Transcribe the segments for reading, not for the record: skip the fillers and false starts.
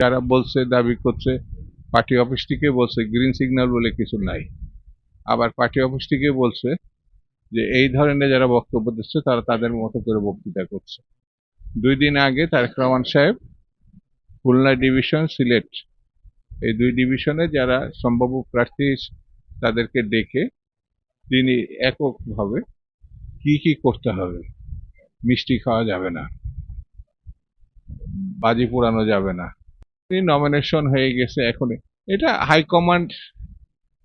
যারা বলছে, দাবি করছে, পার্টি অফিস থেকে বলছে গ্রিন সিগন্যাল বলে কিছু নাই। আবার পার্টি অফিস থেকে বলছে যে এই ধরনের যারা বক্তব্য দিচ্ছে তারা তাদের মতো করে বক্তৃতা করছে। 2 দিন আগে তারেক রহমান সাহেব খুলনা ডিভিশন, সিলেট এই 2 ডিভিশনে যারা সম্ভাব্য প্রার্থী তাদেরকে ডেকে তিনি এককভাবে কি কি করতে হবে, মিষ্টি খাওয়া যাবে না, বাজি পোড়ানো যাবে না, নমিনেশন হয়ে গেছে। এখন এটা হাইকমান্ড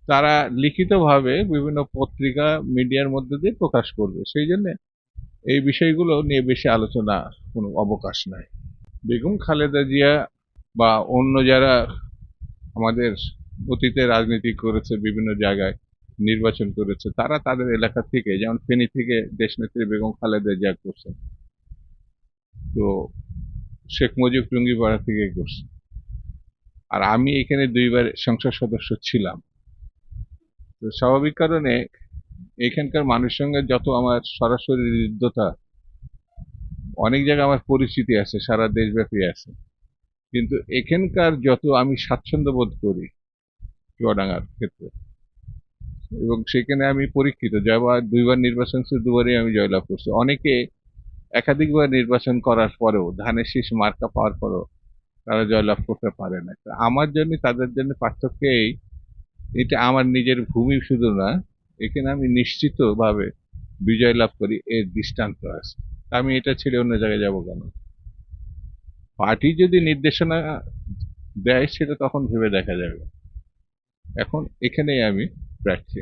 তারা লিখিতভাবে বিভিন্ন পত্রিকা মিডিয়ার মধ্যে দিয়ে প্রকাশ করবে, সেই জন্য এই বিষয়গুলো নিয়ে বেশি আলোচনা কোনো অবকাশ নাই। বেগম খালেদা জিয়া বা অন্য যারা আমাদের অতীতে রাজনীতি করেছে, বিভিন্ন জায়গায় নির্বাচন করেছে, তারা তাদের এলাকা থেকে, যেমন ফেনী থেকে দেশনেত্রী বেগম খালেদা জিয়া করছে, তো শেখ মুজিব টুঙ্গিপাড়া থেকে করছে, আর আমি এখানে 2বার সংসদ সদস্য ছিলাম। তো স্বাভাবিক কারণে এখানকার মানুষের সঙ্গে যত আমার সরাসরি হৃদ্যতা, অনেক জায়গায় আমার পরিচিতি আছে, সারা দেশব্যাপী আছে, কিন্তু এখানকার যত আমি স্বাচ্ছন্দ্য বোধ করি চুয়াডাঙ্গার ক্ষেত্রে, এবং সেখানে আমি পরীক্ষিত, যাবার 2বার নির্বাচন ছিল, 2বারই আমি জয়লাভ করছি। অনেকে একাধিকবার নির্বাচন করার পরেও, ধানের শীষ মার্কা পাওয়ার পরেও তারা জয়লাভ করতে পারে না। তো আমার জন্য তাদের জন্য পার্থক্য এই, এটা আমার নিজের ভূমি শুধু না, এখানে আমি নিশ্চিতভাবে বিজয় লাভ করি এর দৃষ্টান্ত আছে। আমি এটা ছেড়ে অন্য জায়গায় যাবো কেন? পার্টি যদি নির্দেশনা দেয় সেটা তখন ভেবে দেখা যাবে। এখন এখানেই আমি রাখছি।